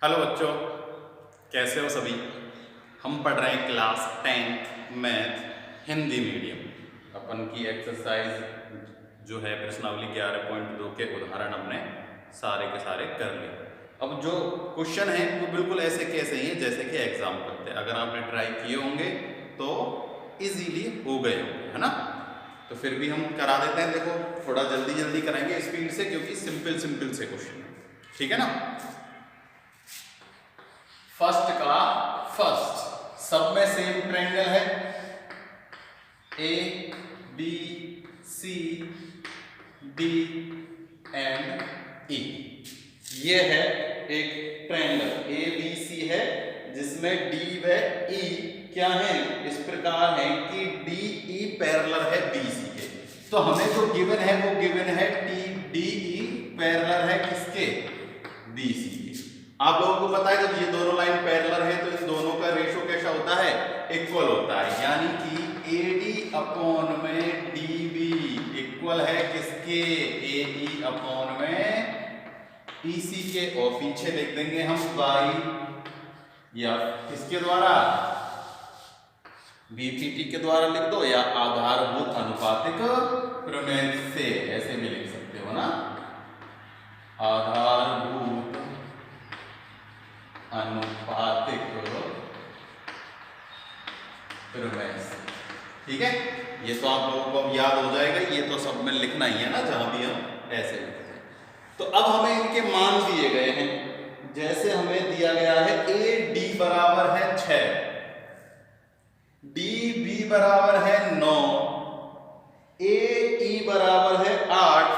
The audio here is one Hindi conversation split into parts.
हेलो बच्चों, कैसे हो सभी। हम पढ़ रहे हैं class 10th math Hindi medium. अपन की एक्सरसाइज जो है प्रश्नावली 11.2 के उदाहरण हमने सारे के सारे कर लिए। अब जो क्वेश्चन है वो बिल्कुल ऐसे कैसे ही हैं जैसे कि एग्जाम्पल थे। अगर आपने ट्राई किए होंगे तो इजीली हो गए होंगे, है ना। तो फिर भी हम करा देते हैं। देखो थोड़ा जल्दी जल्दी कराएंगे स्पीड से, क्योंकि सिंपल सिंपल से क्वेश्चन है, ठीक है ना। फर्स्ट का फर्स्ट, सब में सेम ट्रायंगल है, A B C D and E. ये है एक ट्रायंगल ए बी सी है, जिसमें डी व ई क्या है, इस प्रकार है कि डी ई पैरेलल है बी सी के। तो हमें जो गिवन है वो गिवन है टी डी ई पैरेलल है किसके, बी सी के। आप लोगों को पता है जब ये दोनों लाइन पैरेलल है तो इन दोनों का रेशो कैसा होता है, इक्वल होता है। यानी कि AD अपॉन में DB इक्वल है किसके, AE अपॉन में EC के। और पीछे लिख देंगे हम बाई या किसके द्वारा, BPT के द्वारा लिख दो, या आधारभूत अनुपातिक प्रमेय से, ऐसे भी लिख सकते हो ना, आधारभूत अनुपातिक प्रमेय से। ठीक है, ये तो आप लोगों को अब याद हो जाएगा। ये तो सब में लिखना ही है ना, जहां भी हम ऐसे लिखते हैं। तो अब हमें इनके मान दिए गए हैं। जैसे हमें दिया गया है AD बराबर है 6, DB बराबर है 9, AE बराबर है 8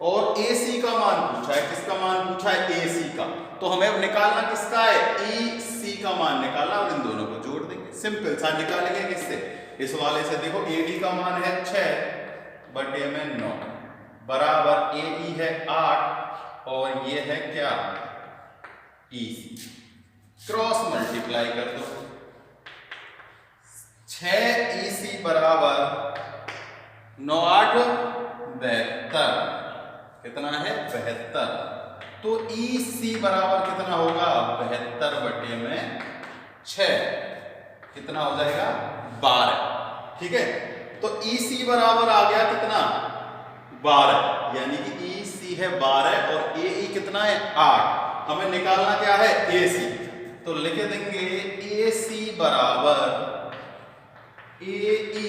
और AC का मान पूछा है। किसका मान पूछा है, AC का। तो हमें अब निकालना किसका है, EC का मान निकालना, और इन दोनों को जोड़ देंगे। सिंपल सा निकालेंगे किससे, इस वाले से। देखो AD का मान है 6 बटे में 9 बराबर AE है 8 और ये है क्या, EC। क्रॉस मल्टीप्लाई कर दो, 6 EC बराबर 9 8 72, कितना है 72। तो EC बराबर कितना होगा, 72 बटे में 6, कितना हो जाएगा 12। ठीक है, तो EC बराबर आ गया कितना, 12, यानी कि EC है 12 और AE कितना है 8। हमें निकालना क्या है, AC। तो लिख देंगे AC बराबर AE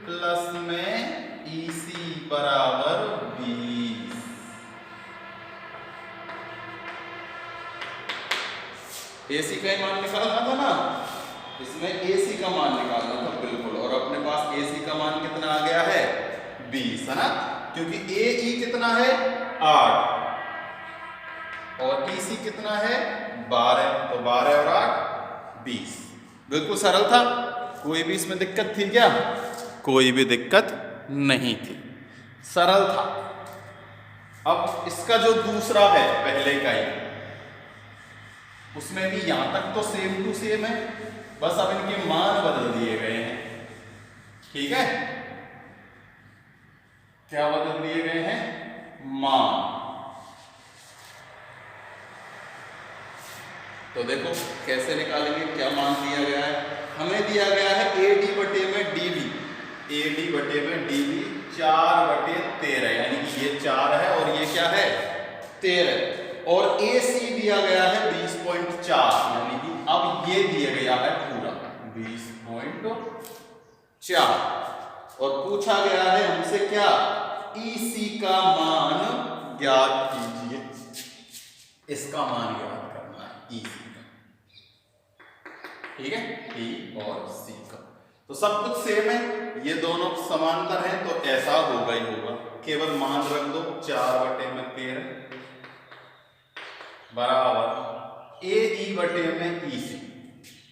प्लस में EC बराबर 20। AC का मान निकालना था ना, इसमें AC का मान निकालना था बिल्कुल। और अपने पास AC का मान कितना आ गया है, 20, है ना। क्योंकि AE कितना है 8 और EC कितना है 12, तो 12 और 8 20। बिल्कुल सरल था, कोई भी इसमें दिक्कत थी क्या, कोई भी दिक्कत नहीं थी, सरल था। अब इसका जो दूसरा है पहले का ही, उसमें भी यहां तक तो सेम टू सेम है, बस अब इनके मान बदल दिए गए हैं। ठीक है, क्या बदल दिए गए हैं, मान। तो देखो कैसे निकालेंगे, क्या मान दिया गया है, हमें दिया गया है AD बटे में DB, AD बटे में DB 4 बटे 13, यानी कि ये 4 है और ये क्या है 13। और AC दिया गया है 20.4, यानी कि अब ये दिया गया है पूरा 20.4। और पूछा गया है हमसे क्या, EC का मान ज्ञात कीजिए। इसका मान ज्ञात करना है EC का, ठीक है, E और C का। तो सब कुछ सेम है, ये दोनों समांतर हैं, तो ऐसा होगा ही होगा। केवल मान रख दो, 4 बटे में 13 बराबर AE बटे में EC।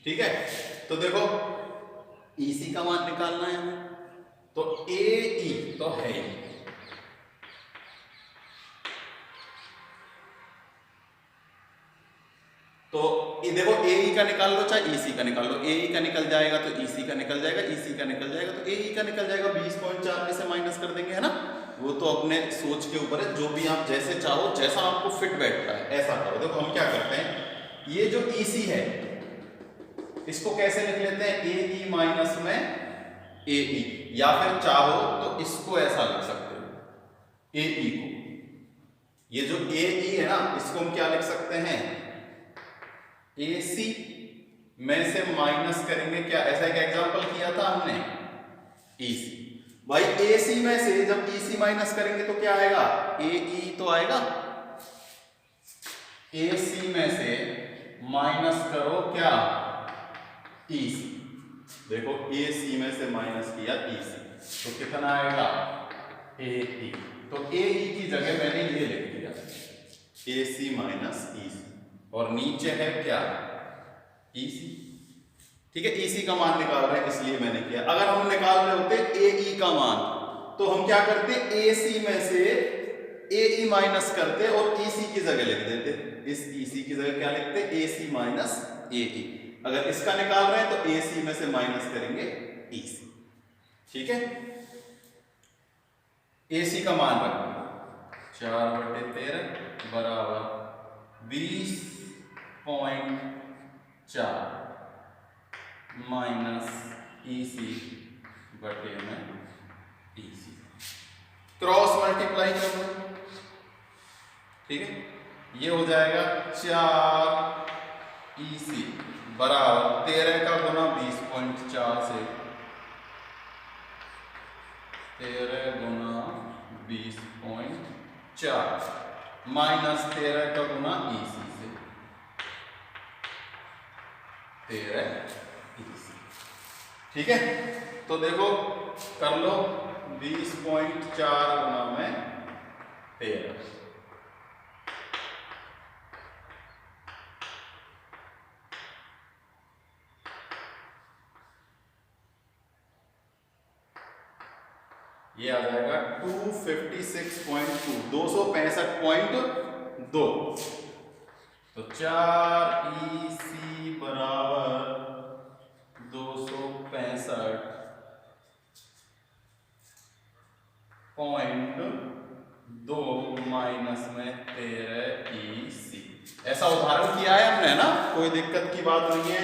ठीक है, तो देखो EC का मान निकालना है हमें, तो AE तो है ही, तो ये देखो AE का निकाल लो चाहे EC का निकाल लो, AE का निकल जाएगा तो EC का निकल जाएगा, EC का निकल जाएगा तो AE का निकल जाएगा, 20.4 में से माइनस कर देंगे, है ना। वो तो अपने सोच के ऊपर है, जो भी आप जैसे चाहो, जैसा आपको फिट बैठता है ऐसा करो। देखो हम क्या करते हैं, ये जो EC है इसको कैसे लिख लेते हैं, AE माइनस में AE, या फिर चाहो तो इसको ऐसा लिख सकते हो, AE को, ये जो AE है ना इसको हम क्या लिख सकते हैं, AC में से माइनस करेंगे, क्या ऐसा एक एग्जांपल किया था हमने, EC। भाई AC में से जब EC माइनस करेंगे तो क्या आएगा, AE तो आएगा। AC में से माइनस करो क्या, EC। देखो AC में से माइनस किया EC तो कितना आएगा, AE। तो AE की जगह मैंने ये लिख दिया, AC माइनस EC, और नीचे है क्या, EC। ठीक है, EC का मान निकाल रहे हैं इसलिए मैंने किया। अगर हम निकाल रहे होते AE का मान तो हम क्या करते, AC में से AE माइनस करते और EC की जगह लिख देते। इस EC की जगह क्या लिखते, AC माइनस AE। अगर इसका निकाल रहे हैं तो AC में से माइनस करेंगे EC। ठीक है, AC का मान रखें 4/13 बराबर 20.4 माइनस EC बटे में EC, क्रॉस मल्टीप्लाई कर दो। ठीक है, ये हो जाएगा 4 EC बराबर 13 का गुना 20.4 से, 13 गुना 20.4 माइनस 13 का गुना EC से, 13 EC। ठीक है, तो देखो कर लो 20.4 गुना में 13, ये आ जाएगा 256.2, 265.2। तो 4 EC बराबर 265.2 माइनस में 13 EC। ऐसा उदाहरण किया है हमने ना, कोई दिक्कत की बात नहीं है।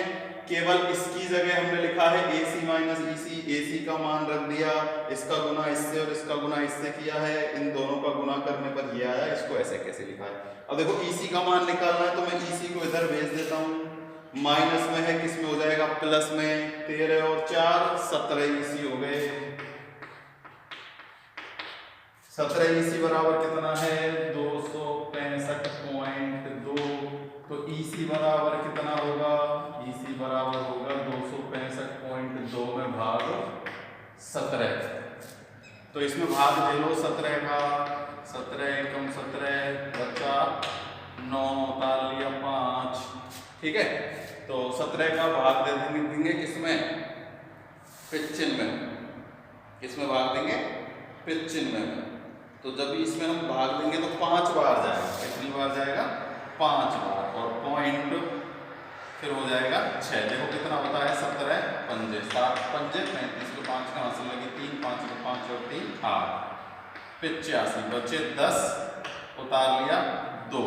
केवल इसकी जगह हमने लिखा है AC माइनस EC, AC का मान रख दिया, इसका गुना इससे और इसका गुना इससे किया है, इन दोनों का गुना करने पर ये आया, इसको ऐसे कैसे लिखा है। अब देखो EC का मान निकालना है तो मैं EC को इधर भेज देता हूँ, माइनस में है, किस में हो जाएगा, प्लस में, 13 और 4 17 EC हो गए। 17 EC बराबर कितना है, 265.2। तो EC बराबर कितना होगा, EC बराबर होगा 265.2 में भाग 17। तो इसमें भाग दे लो 17 का, 17 कम 17 बचा 9, उतार लिया 5। ठीक है, तो 17 का भाग दे देंगे किसमें, 95 में। किसमें भाग देंगे, 95 में। तो जब इसमें हम भाग देंगे तो 5 बार जाएगा, कितनी बार जाएगा, 5 बार, और पॉइंट फिर हो जाएगा 6। देखो कितना होता है, 17 पंजे 7 पंजे 35 को 5 कहाँ से लगे, 3 5 को 5 और 3 8, 85 बचे 10, उतार लिया 2।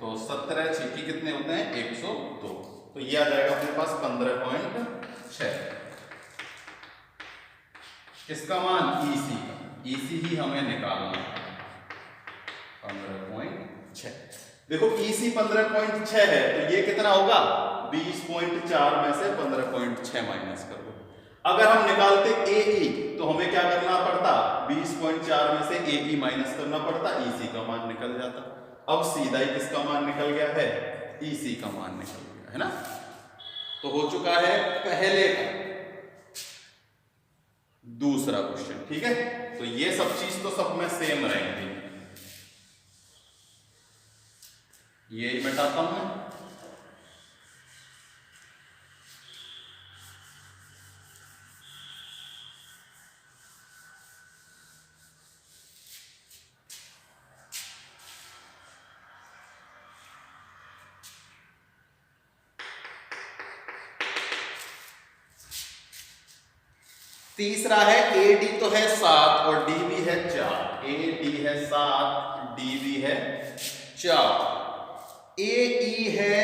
तो 17 छीकी कितने होते हैं, 102। तो ये आ जाएगा अपने पास 15.6। इसका मान EC का, EC ही हमें निकालना है, 15.6। देखो EC 15.6 है तो ये कितना होगा, 20.4 में से 15.6 माइनस कर दो। अगर हम निकालते AE तो हमें क्या करना पड़ता, 20.4 में से AE माइनस करना पड़ता, EC का मान निकल जाता। अब सीधा ही किसका मान निकल गया है, EC का मान निकल गया है ना। तो हो चुका है पहले का दूसरा क्वेश्चन। ठीक है, तो ये सब चीज तो सब में सेम रहेंगी, ये मिटाता हूं मैं। तीसरा है ए डी तो है 7 और डी भी है 4। ए डी है 7, डी भी है 4। ए ई है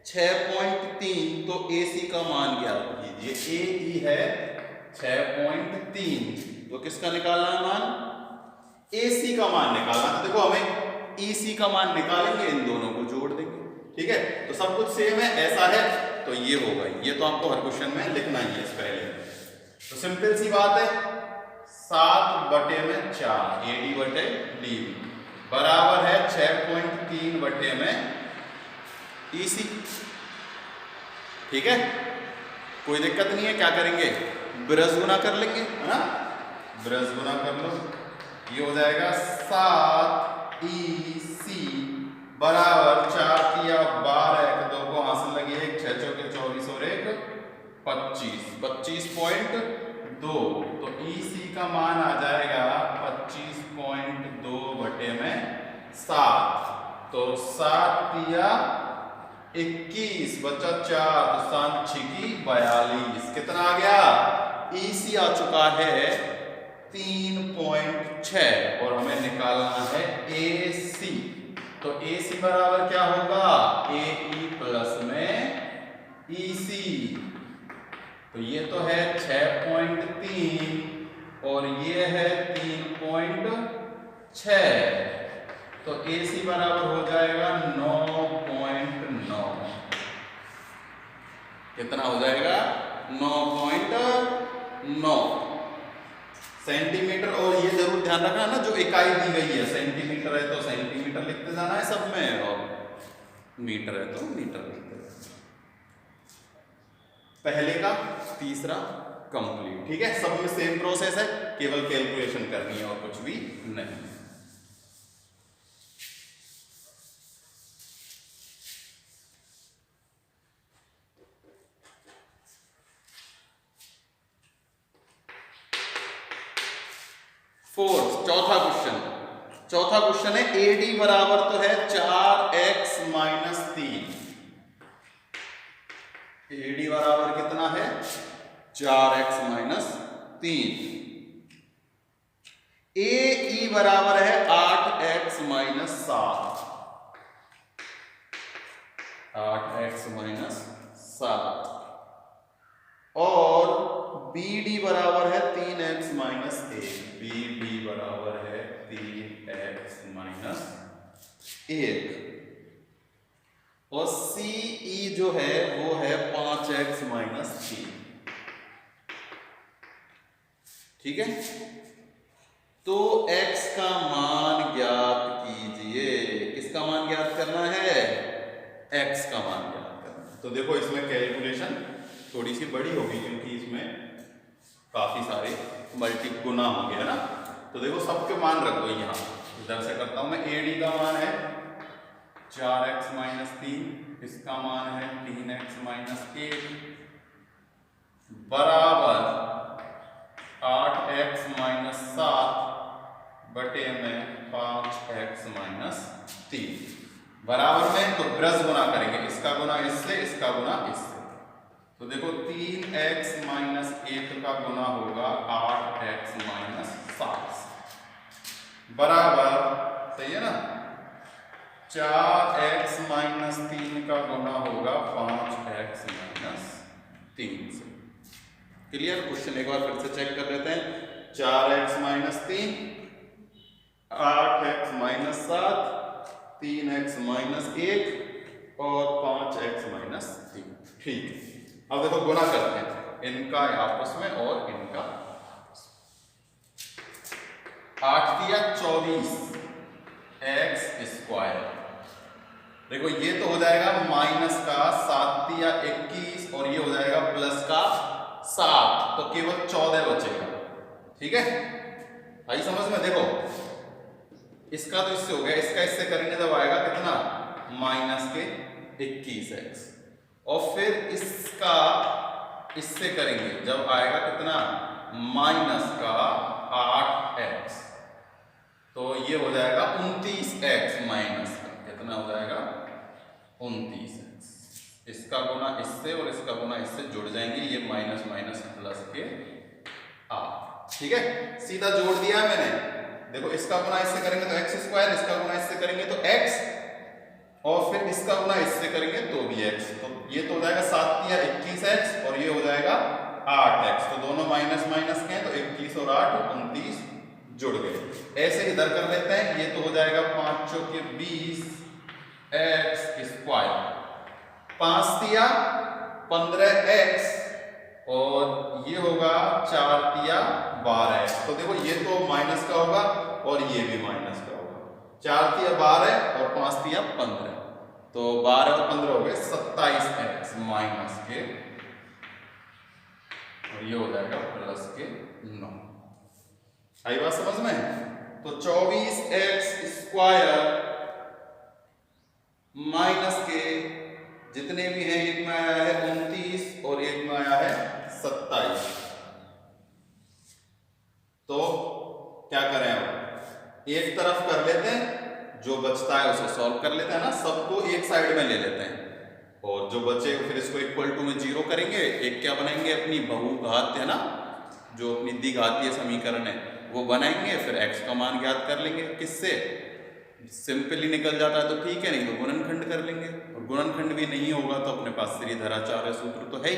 6.3, तो ए सी का मान ज्ञात कीजिए। ए ई है 6.3, तो किसका निकालना है मान? ए सी का मान निकालना। तो देखो हमें ई सी का मान निकालेंगे, इन दोनों को जोड़ देंगे। ठीक है, तो सब कुछ सेम है, ऐसा है तो ये होगा। ये तो आपको हर क्वेश्चन में लिखना ही है इस पहले। तो सिंपल सी बात है, 7/4 ए डी बटे डी बराबर है 6.3/में ई सी। ठीक है, कोई दिक्कत नहीं है। क्या करेंगे? ब्रज गुना कर लेंगे, है ना? ब्रज गुना कर लो, ये हो जाएगा 7 ई सी बराबर 4 तिया 12, 1 2 को हासिल लगी 1, 6 चौके 24 और 1 25, 25.2। तो ई सी का मान आ जाएगा 25.2/7। तो 7 तिया 21 बचा 4, तो 7 छिकी 42। कितना आ गया? ई सी आ चुका है 3.6 और हमें निकालना है ए सी। तो ए सी बराबर क्या होगा? ए ई प्लस में ई सी। तो ये तो है 6.3 और ये है 3.6, तो ए सी बराबर हो जाएगा 9.9। कितना हो जाएगा? 9.9 सेंटीमीटर। और ये जरूर ध्यान रखना ना, जो इकाई दी गई है, सेंटीमीटर है तो सेंटीमीटर लिखते जाना है सब में, और मीटर है तो मीटर लिखते जाना। पहले का तीसरा कंप्लीट। ठीक है, सब में सेम प्रोसेस है, केवल कैलकुलेशन करनी है और कुछ भी नहीं। फोर्थ, चौथा क्वेश्चन। चौथा क्वेश्चन है ए डी बराबर तो है 4x माइनस 3। ए डी बराबर कितना है? 4x minus 3। ए ई बराबर है 8x माइनस 7। 8x माइनस 7 और बी डी बराबर है 3x माइनस 1। बी डी बराबर है 3x माइनस 1 और सी ई जो है वो है 5x माइनस 3। ठीक है, तो x का मान ज्ञात कीजिए। किसका मान ज्ञात करना है? x का मान ज्ञात करना है। तो देखो इसमें कैलकुलेशन थोड़ी सी बड़ी होगी क्योंकि इसमें काफी सारे मल्टी गुना होंगे, है ना? तो देखो सबके मान रख दो यहाँ। इधर से करता हूं मैं। ए डी का मान है 4x माइनस 3, इसका मान है 3x माइनस 1 बराबर 8x माइनस 7 बटे में 5x माइनस 3 बराबर में। तो ब्रश गुना करेंगे, इसका गुना इससे, इसका गुना इससे। तो देखो 3x माइनस 1 का गुना होगा 8x माइनस 7 बराबर, सही है ना, 4x माइनस 3 का गुना होगा 5x माइनस 3 से। क्लियर? क्वेश्चन एक बार फिर से चेक कर लेते हैं। 4x minus 3, 8x minus 7, 3x minus 1 और 5x माइनस 3। ठीक है, अब देखो गुना करते हैं इनका आपस में और इनका। 8 तिया 24 x स्क्वायर। देखो ये तो हो जाएगा माइनस का 7 तिया 21 और ये हो जाएगा प्लस का 7, तो केवल 14 बचेगा। ठीक है, आई समझ में? देखो इसका तो इससे हो गया, इसका इससे करेंगे जब आएगा कितना? माइनस के 21x और फिर इसका इससे करेंगे जब आएगा कितना? माइनस का 8x, तो ये हो जाएगा 29x माइनस का कितना हो जाएगा? 29x। इसका गुना इससे और इसका गुना इससे जुड़ जाएंगे, ये माइनस माइनस प्लस के आर। ठीक है, सीधा जोड़ दिया है मैंने। देखो इसका गुना इससे करेंगे तो एक्स स्क्वायर, इसका गुना इससे करेंगे तो एक्स, और फिर इसका गुना इससे करेंगे तो भी एक्स। तो ये तो हो जाएगा 7 या 21x और ये हो जाएगा 8x। तो दोनों माइनस माइनस के हैं तो 21 और 8 29 जुड़ गए। ऐसे इधर कर लेते हैं, ये तो हो जाएगा 5 चौके 20x स्क्वायर, 5 तिया 15x और ये होगा 4 तिया 12x। तो देखो ये तो माइनस का होगा और ये भी माइनस का होगा। 4 तिया 12 और 5 तिया 15, तो 12 और 15 हो गए 27x माइनस के, और ये हो जाएगा प्लस के 9। आई बात समझ में? तो 24x स्क्वायर माइनस के जितने भी हैं, एक में आया है 29 और एक में आया है 27। तो क्या करें अब, एक तरफ कर लेते हैं, जो बचता है उसे सॉल्व कर लेते हैं ना, सबको एक साइड में ले लेते हैं और जो बचे फिर इसको इक्वल टू में 0 करेंगे। एक क्या बनाएंगे, अपनी बहुघात है ना, जो अपनी द्विघातीय समीकरण है वो बनाएंगे, फिर x का मान ज्ञात कर लेंगे। किससे? सिंपली निकल जाता है तो ठीक है, नहीं तो गुणनखंड कर लेंगे, और गुणनखंड भी नहीं होगा तो अपने पास श्रीधराचार्य सूत्र तो है ही।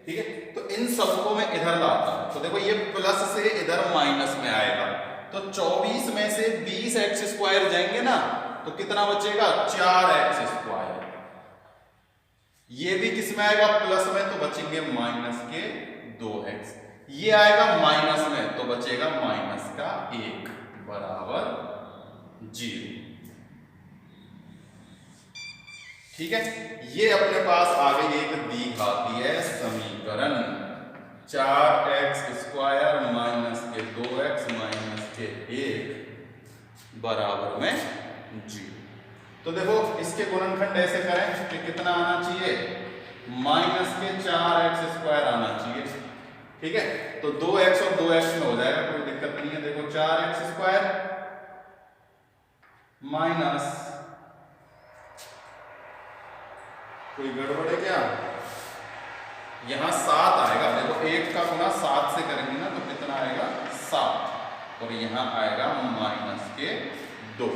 ठीक है, तो इन सबको मैं इधर लाता हूं, तो देखो ये प्लस से इधर माइनस में आएगा, तो 24 में से 20x स्क्वायर जाएंगे ना, तो कितना बचेगा 4x स्क्वायर। ये भी किस में आएगा, प्लस में, तो बचेंगे माइनस के 2x। ये आएगा माइनस में तो बचेगा माइनस का 1 बराबर 0। ठीक है, ये अपने पास आ गई एक द्विघातीय समीकरण, 4x स्क्वायर माइनस के 2x माइनस के 1 बराबर में 0। तो देखो इसके गुणनखंड ऐसे करें कि कितना आना चाहिए, माइनस के 4x स्क्वायर आना चाहिए। ठीक है, तो 2x और 2x में हो जाएगा, कोई दिक्कत नहीं है। देखो 4x स्क्वायर माइनस, कोई गड़बड़ है क्या, यहां 7 आएगा। देखो 1 का गुना 7 से करेंगे ना तो कितना आएगा 7, और यहां आएगा माइनस के 2।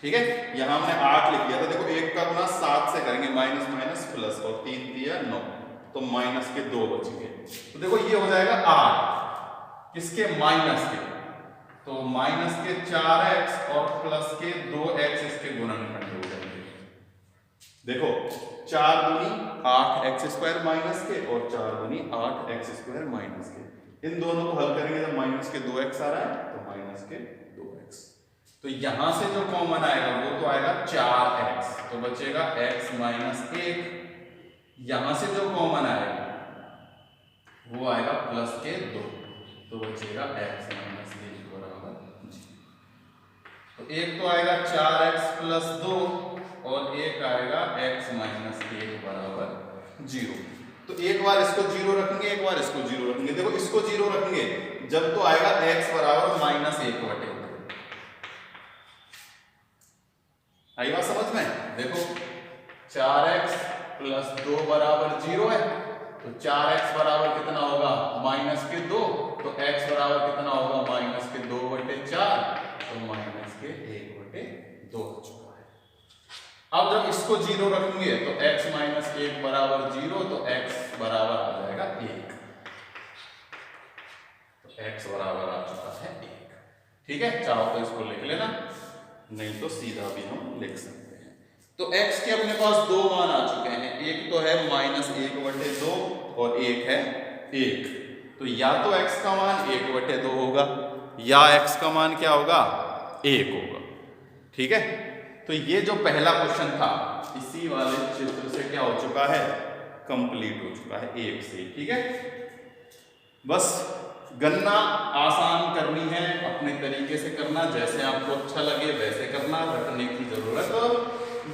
ठीक है, यहां हमने 8 लिख दिया था। देखो 1 का गुना 7 से करेंगे, माइनस माइनस प्लस, और 3 दिया 9, तो माइनस के 2 बच गए। तो देखो ये हो जाएगा 8 किसके, माइनस के, तो माइनस के 4x और प्लस के 2x इसके गुणनखंड हो जाएंगे। देखो 4 दूनी 8x स्क्वायर माइनस के और 4 दूनी 8x स्क्वायर माइनस के, इन दोनों को हल करेंगे तो माइनस के 2x आ रहा है, तो माइनस के 2x। तो यहां से जो कॉमन आएगा वो तो आएगा 4x, तो बचेगा x माइनस 1। यहां से जो कॉमन आएगा वो आएगा प्लस के 2, तो बचेगा x माइनस 1 बराबर 0। तो एक तो आएगा 4x प्लस 2 और एक आएगा x माइनस 1 बराबर 0। तो एक बार इसको 0 रखेंगे, एक बार इसको 0 रखेंगे। देखो इसको 0 रखेंगे जब तो आएगा x बराबर माइनस 1/2। आई बात समझ में? देखो 4x प्लस 2 बराबर 0 है, तो 4x बराबर कितना होगा माइनस के 2, तो x बराबर कितना होगा माइनस के 2/4, तो माइनस के 1/2 हो चुका है। अब जब इसको 0 रखेंगे तो x माइनस 1 बराबर 0, तो x बराबर आ जाएगा 1, तो x बराबर आ चुका है 1। ठीक है, चाहो तो इसको लिख लेना, नहीं तो सीधा भी हम लिख सकते हैं। तो x के अपने पास 2 मान आ चुके हैं, एक तो है माइनस 1/2 और एक है 1। तो या तो x का मान 1/2 होगा या x का मान क्या होगा 1 होगा। ठीक है, तो ये जो पहला क्वेश्चन था इसी वाले चित्र से क्या हो चुका है, कंप्लीट हो चुका है 1 से। ठीक है, बस गणना आसान करनी है, अपने तरीके से करना, जैसे आपको अच्छा लगे वैसे करना, रटने की जरूरत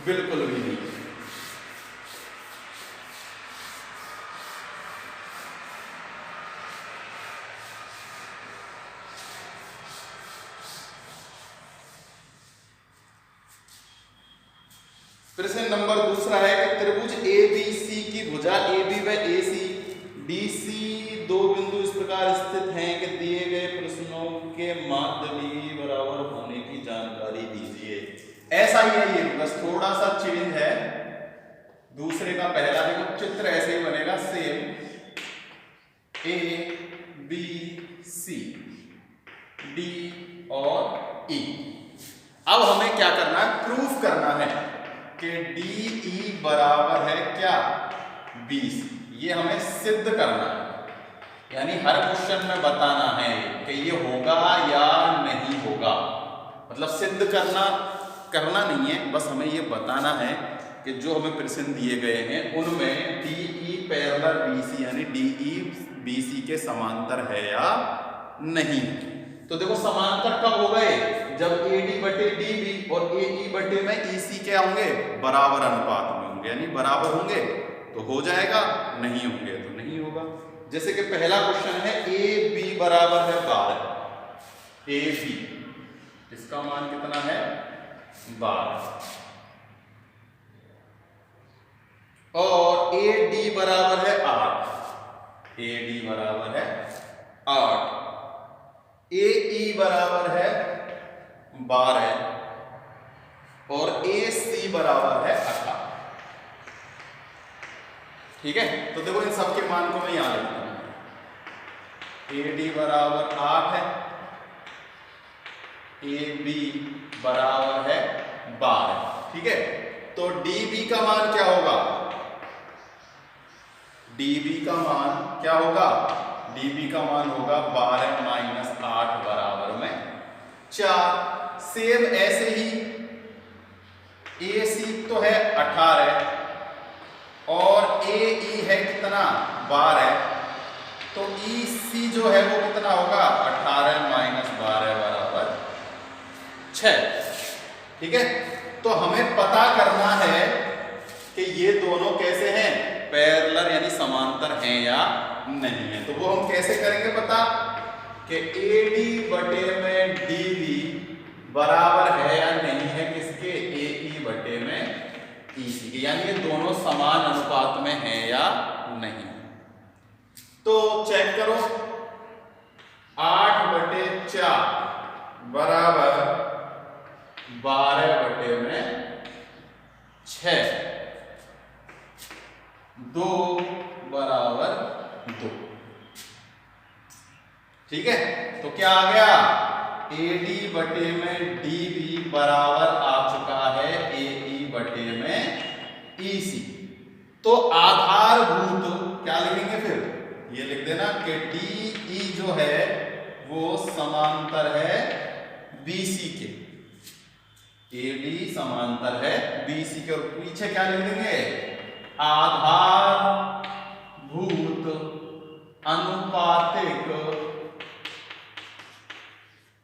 बिल्कुल भी नहीं। प्रश्न नंबर दूसरा है कि त्रिभुज ABC की भुजा AB व AC BC दो बिंदु इस प्रकार स्थित हैं कि दिए गए प्रश्नों के माध्य भी बराबर होने की जानकारी दीजिए। ऐसा ही है ये, बस थोड़ा सा चेंज है दूसरे का। पहला देखो चित्र ऐसे ही बनेगा सेम, ABC D और E। अब हमें क्या करना है, प्रूफ करना है कि DE बराबर है क्या 20। ये हमें सिद्ध करना है, यानी हर क्वेश्चन में बताना है कि ये होगा या नहीं होगा। मतलब सिद्ध करना नहीं है, बस हमें ये बताना है कि जो हमें प्रश्न दिए गए हैं उनमें DE पैरेलल BC यानी DE BC के समांतर है या नहीं। तो देखो समांतर कब हो गए, जब AD बटे DB और AE बटे में EC क्या होंगे, बराबर अनुपात में होंगे, यानी बराबर होंगे तो हो जाएगा, नहीं होंगे तो नहीं होगा। जैसे कि पहला क्वेश्चन है AB बराबर है 12, AB इसका मान कितना है 12, और AD बराबर है 8, AD बराबर है 8, AE बराबर है 12 और AC बराबर है 18। ठीक है, तो देखो इन सब के मान को मैं यहां लिखता हूं। AD बराबर 8 है, AB बराबर है 12। ठीक है, तो DB का मान क्या होगा, DB का मान क्या होगा, DB का मान होगा 12 माइनस 8 बराबर में 4। सेम ऐसे ही AC तो है 18 और AE है कितना 12, तो EC जो है वो कितना होगा 18 माइनस 12 बराबर 6। ठीक है, तो हमें पता करना है कि ये दोनों कैसे हैं, पैरेलल यानी समांतर हैं या नहीं है। तो वो हम कैसे करेंगे पता, कि AD बटे में DB बराबर है या नहीं है किसके, AE बटे में EC के, यानी ये दोनों समान अनुपात में हैं या नहीं। तो चेक करो, 8 बटे 4 बराबर 12 बटे में 6, 2 बराबर 2। ठीक है, तो क्या आ गया, AD बटे में DB बराबर आ चुका है AE बटे में EC। तो आधारभूत क्या लिखेंगे फिर, ये लिख देना कि DE जो है वो समांतर है BC के, AD समांतर है BC के, और पीछे क्या लिख देंगे, आधारभूत अनुपातिक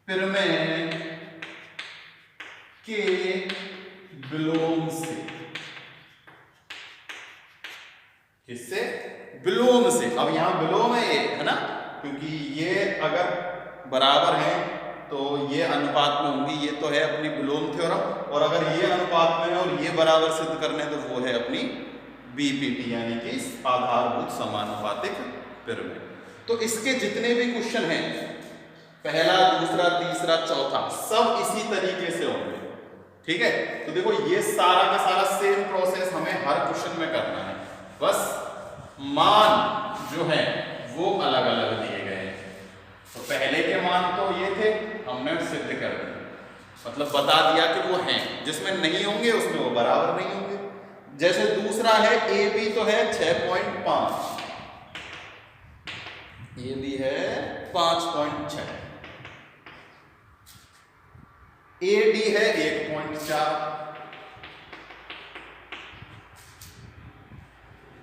प्रमेय के विलोम से, किससे, विलोम से। अब यहां विलोम है ये, है ना, क्योंकि ये अगर बराबर है तो ये अनुपात में होंगी, ये तो है अपनी विलोम थ्योरम, और अगर ये अनुपात में है और ये बराबर सिद्ध करने तो वो है अपनी BPT यानी कि आधारभूत समानुपातिक प्रमेय। तो इसके जितने भी क्वेश्चन हैं, पहला दूसरा तीसरा चौथा, सब इसी तरीके से होंगे। ठीक है, तो देखो ये सारा का सारा सेम प्रोसेस हमें हर क्वेश्चन में करना है, बस मान जो है वो अलग अलग दिए गए हैं। तो पहले के मान तो ये थे, हमने सिद्ध कर दिया, मतलब बता दिया कि वो हैं, जिसमें नहीं होंगे उसमें वो बराबर नहीं होंगे। जैसे दूसरा है AB तो है 6.5, AB है 5.6, AD है 1.4,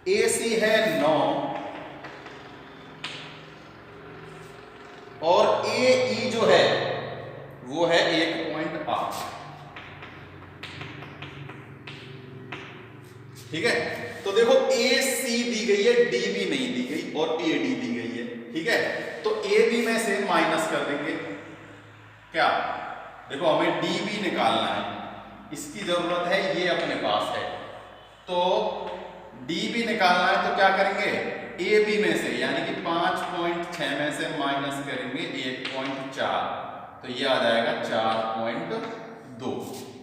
AC है 9 और AE जो है वो है 1.8। ठीक है, तो देखो AC दी गई है, DB नहीं दी गई, और AD दी गई है। ठीक है, तो AB में से माइनस कर देंगे, क्या, देखो हमें DB निकालना है, इसकी जरूरत है, ये अपने पास है, तो DB निकालना है तो क्या करेंगे, ए बी में से, यानी कि 5.6 में से माइनस करेंगे 1.4, तो ये आ जाएगा 4.2।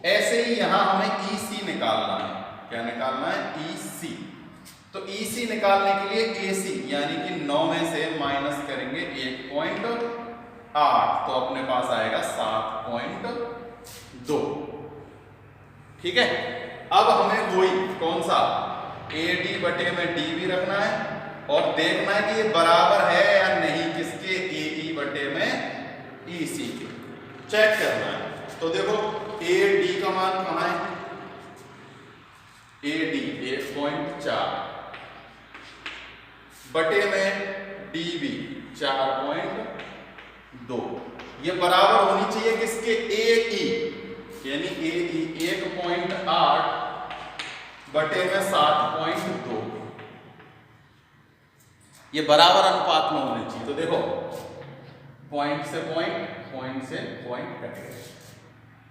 ऐसे ही यहां हमें EC निकालना है। क्या निकालना है? EC। तो EC निकालने के लिए AC यानी कि 9 में से माइनस करेंगे 1.8, तो अपने पास आएगा 7.2। ठीक है, अब हमें वही कौन सा AD बटे में DB रखना है और देखना है कि ये बराबर है या नहीं किसके, AE बटे में EC के, चेक करना है। तो देखो AD का मान कहाँ है? AD 1.4 बटे में DB 4.2, ये बराबर होनी चाहिए किसके? AE, यानी AE 1.8 बटे में 7.2, ये बराबर अनुपात में होने चाहिए। तो देखो पॉइंट से पॉइंट, पॉइंट से पॉइंट कटेगा,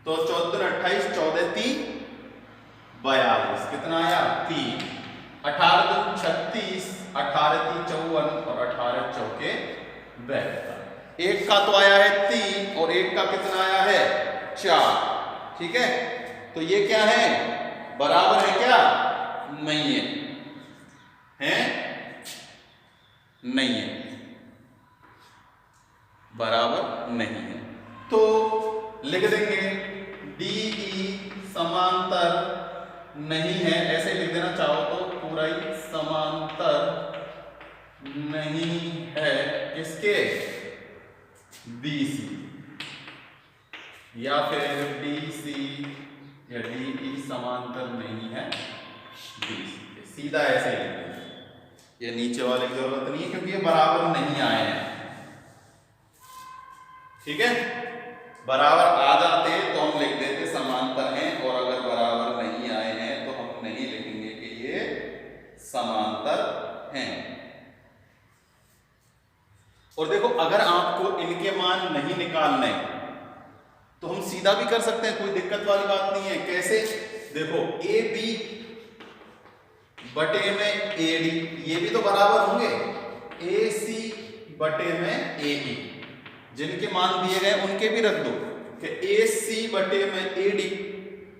तो 14 28 14 3 42, कितना आया? 3। 18 2 36, 18 3 54 और 18 चौके 72। एक का तो आया है 3 और एक का कितना आया है? 4। ठीक है, तो ये क्या है? बराबर है क्या? नहीं है, हैं? नहीं है, बराबर नहीं है। तो लिख देंगे DE समांतर नहीं है, ऐसे लिख देना चाहो तो पूरा ही समांतर नहीं है किसके? BC, या फिर DC या DE समांतर नहीं है BC के, सीधा ऐसे लिख देंगे। ये नीचे वाले की जरूरत नहीं है क्योंकि ये बराबर नहीं आए हैं। ठीक है, बराबर आ जाते तो हम लिख देते समांतर हैं, और अगर बराबर नहीं आए हैं तो हम नहीं लिखेंगे कि ये समांतर हैं। और देखो अगर आपको इनके मान नहीं निकालने तो हम सीधा भी कर सकते हैं, कोई दिक्कत वाली बात नहीं है। कैसे? देखो AB बटे में AD, ये भी तो बराबर होंगे। AC बटे में AE, जिनके मान दिए गए उनके भी रख दो कि AC बटे में AD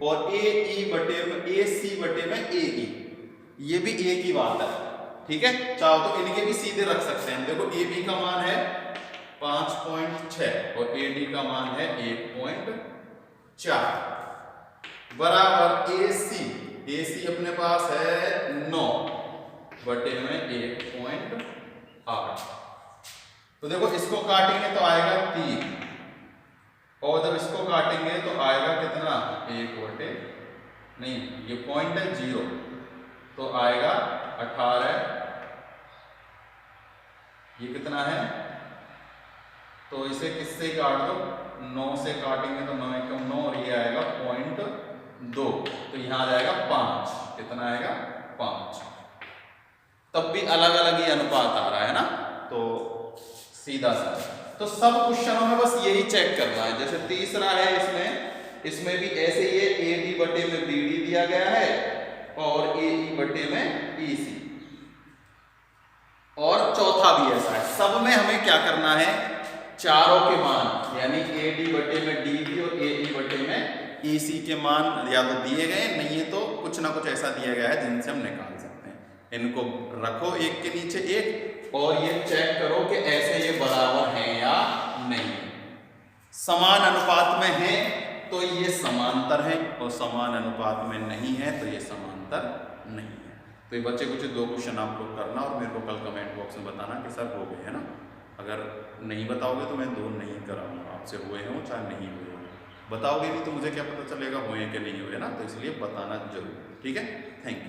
और AE बटे में AC बटे में AE, ये भी एक ही बात है। ठीक है, चाहो तो इनके भी सीधे रख सकते हैं। देखो AB का मान है 5.6 और AD का मान है 1.4 बराबर AC अपने पास है 9 बटे में 1.8। तो देखो इसको काटेंगे तो आएगा 3, और जब इसको काटेंगे तो आएगा कितना? 1 बटे, नहीं ये पॉइंट है 0, तो आएगा 18। ये कितना है? तो इसे किससे काट दो? 9 से काटेंगे तो 9 एकम 9 और ये आएगा 0.2, तो यहां आ जाएगा 5। कितना आएगा? 5। तब भी अलग अलग ही अनुपात आ रहा है ना, तो सीधा सा। तो सब क्वेश्चनों में बस यही चेक करना है। जैसे तीसरा है, इसमें भी ऐसे ही AD बटे में BD दिया गया है और AE बटे में EC, और चौथा भी ऐसा है। सब में हमें क्या करना है? चारों के मान, यानी AD बटे में DB और AE बटे में EC के मान या तो दिए गए, नहीं है तो कुछ ना कुछ ऐसा दिया गया है जिनसे हम निकाल सकते हैं। इनको रखो एक के नीचे एक और ये चेक करो कि ऐसे ये बराबर हैं या नहीं। समान अनुपात में है तो ये समांतर है, और समान अनुपात में नहीं है तो ये समांतर नहीं है। तो ये बच्चे कुछ 2 क्वेश्चन आप लोग करना और मेरे को कल कमेंट बॉक्स में बताना कि सर हो गए, है ना। अगर नहीं बताओगे तो मैं 2 नहीं कराऊंगा, आपसे हुए हों चाहे नहीं हुए हों। बताओगे भी तो मुझे क्या पता चलेगा हुए कि नहीं हुए ना, तो इसलिए बताना जरूर। ठीक है, थैंक यू।